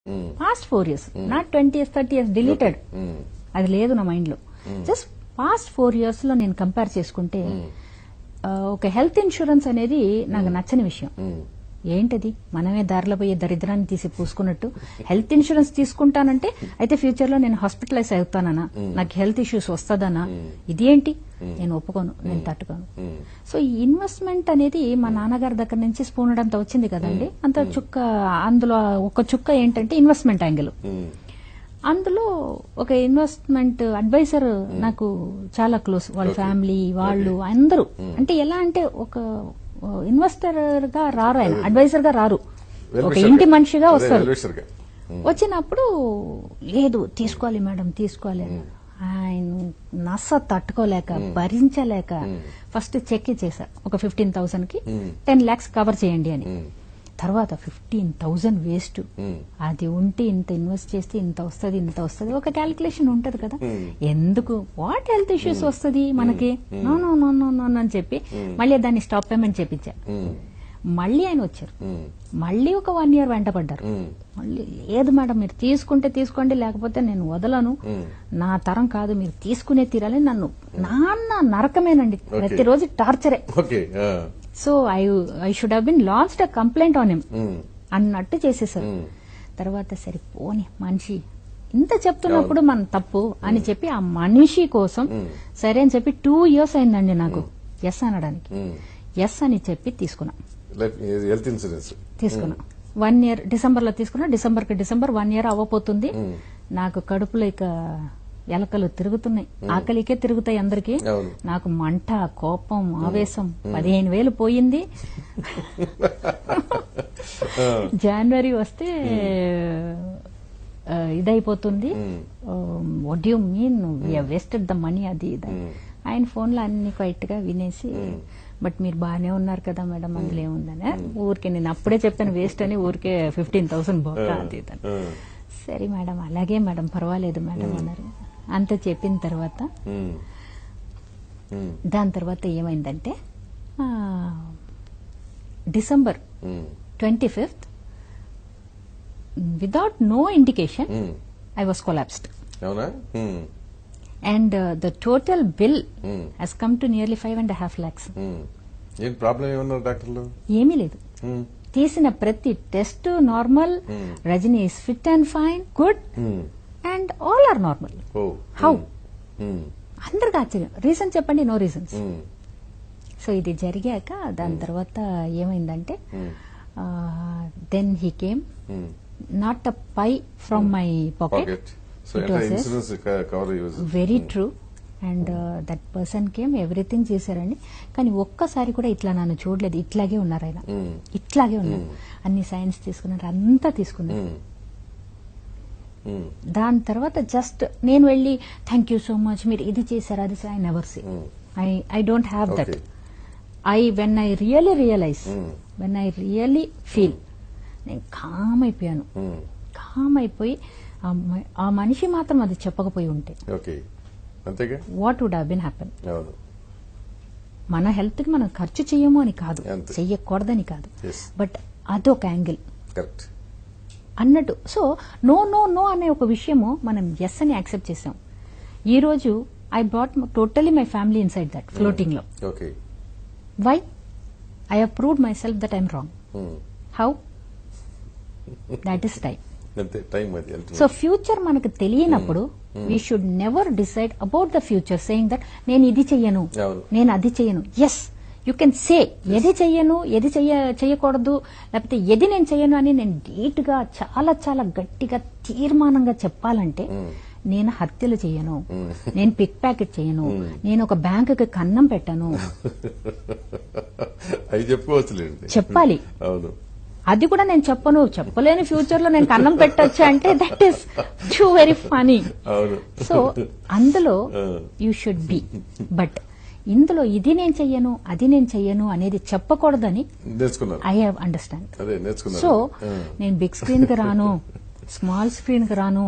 Past 4 years, not 20 years 30 years deleted. అది లేదు నా మైండ్ లో. జస్ట్ పాస్ట్ 4 years లో నేను కంపేర్ చేసుకుంటే ఒక హెల్త్ ఇన్సూరెన్స్ అనేది నాకు నచ్చని విషయం. ఏంటది, మనమే దారిలో పోయే దరిద్రాన్ని తీసి పూసుకున్నట్టు హెల్త్ ఇన్సూరెన్స్ తీసుకుంటానంటే అయితే ఫ్యూచర్ లో నేను హాస్పిటలైజ్ అవుతానా, నాకు హెల్త్ ఇష్యూస్ వస్తుందనా, ఇదేంటి, నేను ఒప్పుకోను, నేను తట్టుకోను. సో ఈ ఇన్వెస్ట్మెంట్ అనేది మా నాన్నగారి దగ్గర నుంచి స్పూన్ అంత వచ్చింది కదండి, అంత చుక్క. అందులో ఒక చుక్క ఏంటంటే ఇన్వెస్ట్మెంట్ యాంగిల్. అందులో ఒక ఇన్వెస్ట్మెంట్ అడ్వైజర్ నాకు చాలా క్లోజ్, వాళ్ళ ఫ్యామిలీ వాళ్ళు అందరూ. అంటే ఎలా అంటే ఒక ఇన్వెస్టర్ గా రారు, ఆయన అడ్వైజర్ గా రారు, ఒక ఇంటి మనిషిగా వస్తారు. వచ్చినప్పుడు లేదు తీసుకోవాలి మేడం తీసుకోవాలి, ఆయన నస తట్టుకోలేక భరించలేక ఫస్ట్ చెక్ ఇచ్చేసా ఒక 15,000 కి 10 lakhs కవర్ చేయండి అని. తర్వాత 15,000 వేస్ట్, అది ఉంటే ఇంత ఇన్వెస్ట్ చేస్తే ఇంత వస్తుంది ఒక క్యాలిక్యులేషన్ ఉంటది కదా, ఎందుకు వాట్ హెల్త్ ఇష్యూస్ వస్తుంది మనకి, no no no no no అని చెప్పి మళ్ళీ దాన్ని స్టాప్ పేమెంట్ చేపించా. మళ్ళీ ఆయన వచ్చారు, మళ్ళీ ఒక 1 year వెంట పడ్డారు. మళ్ళీ లేదు మేడం మీరు తీసుకుంటే తీసుకోండి, లేకపోతే నేను వదలను, నా తరం కాదు, మీరు తీసుకునే తీరాలి. నన్ను నాన్న నరకమేనండి, ప్రతిరోజు టార్చరే. So I should have been launched a complaint on him అన్నట్టు చేసేసారు. తర్వాత సరే పోని మనిషి ఇంత చెప్తున్నప్పుడు మన తప్పు అని చెప్పి ఆ మనిషి కోసం సరే అని చెప్పి 2 years అయిందండి నాకు ఎస్ అనడానికి. ఎస్ అని చెప్పి తీసుకున్నా, హెల్త్ ఇన్సూరెన్స్ తీసుకున్నా. 1 year డిసెంబర్ లో తీసుకున్నా. డిసెంబర్ 1 year అవ్వబోతుంది. నాకు కడుపులో ఇక ఎలకలు తిరుగుతున్నాయి, ఆకలికే తిరుగుతాయి అందరికి. నాకు మంట, కోపం, ఆవేశం 15,000 పోయింది. జనవరి వస్తే ఇదైపోతుంది. What you mean we have wasted the money, అది ఇది. ఆయన ఫోన్ లో అన్ని క్వైట్ గా వినేసి, బట్ మీరు బాగానే ఉన్నారు కదా మేడం, అందులో ఏముందని ఊరికే నేను అప్పుడే చెప్పాను వేస్ట్ అని, ఊరికే 15,000 బొక్క అది ఇదని. సరే మేడం అలాగే మేడం పర్వాలేదు మేడం అన్నారు. అంత చెప్పిన తర్వాత దాని తర్వాత ఏమైందంటే December 25th without no indication I was collapsed. And the total bill has come to nearly 5.5 lakhs. ఏం ప్రాబ్లం ఏమన్నారు డాక్టర్లు? ఏమీ లేదు, తీసిన ప్రతి test normal, Rajini is fit and fine, good, and all are normal. How? అందరికి ఆశ్చర్యం. రీజన్ చెప్పండి, నో రీజన్స్. సో ఇది జరిగాక దాని తర్వాత ఏమైందంటే then he came, not a pie from my pocket, very true. And that person came, everything చేశారండి. కానీ ఒక్కసారి కూడా ఇట్లా నన్ను చూడలేదు. ఇట్లాగే ఉన్నారు ఆయన, ఇట్లాగే ఉన్నారు. అన్ని సైన్స్ తీసుకున్నారు, అంతా తీసుకున్నారు. దాని తర్వాత జస్ట్ నేను వెళ్ళి థ్యాంక్ యూ సో మచ్ మీరు ఇది చేశారు అది, I never say, I don't have that. When I really realise, when I really feel, నేను కామ్ అయిపోయాను. కామ్ అయిపోయి ఆ మనిషి మాత్రం అది చెప్పకపోయి ఉంటే what would have been happen. మన హెల్త్ కి మనం ఖర్చు చెయ్యము అని కాదు, చెయ్యకూడదని కాదు, బట్ అదొక యాంగిల్ అన్నట్టు. సో నో నో నో అనే ఒక విషయము మనం ఎస్ అని యాక్సెప్ట్ చేసాం. ఈ రోజు I brought totally my family inside that floating లో. Why? I have proved my self that I'm wrong. How? That is time. So future మనకు తెలియనప్పుడు we should never decide about the future saying that నేను ఇది చెయ్యను, నేను అది చెయ్యను. Yes, you can say ఏది చెయ్యను, ఏది చెయ్యకూడదు, లేకపోతే ఏది నేను చెయ్యను అని నేను డీట్ గా చాలా చాలా గట్టిగా తీర్మానంగా చెప్పాలంటే, నేను హత్యలు చెయ్యను, నేను పిక్ ప్యాకెట్ చెయ్యను, నేను ఒక బ్యాంకుకి కన్నం పెట్టను, చెప్పాలి. అది కూడా నేను చెప్పలేని ఫ్యూచర్ లో నేను కన్నం పెట్టొచ్చా అంటే that is too very funny. So అందులో యూ షుడ్ బి. బట్ ఇందులో ఇది నేను చెయ్యను, అది నేను చెయ్యను అనేది చెప్పకూడదని ఐ హావ్ అండర్స్టాండ్. సో నేను బిగ్ స్క్రీన్ కి రాను, స్మాల్ స్క్రీన్ కి రాను.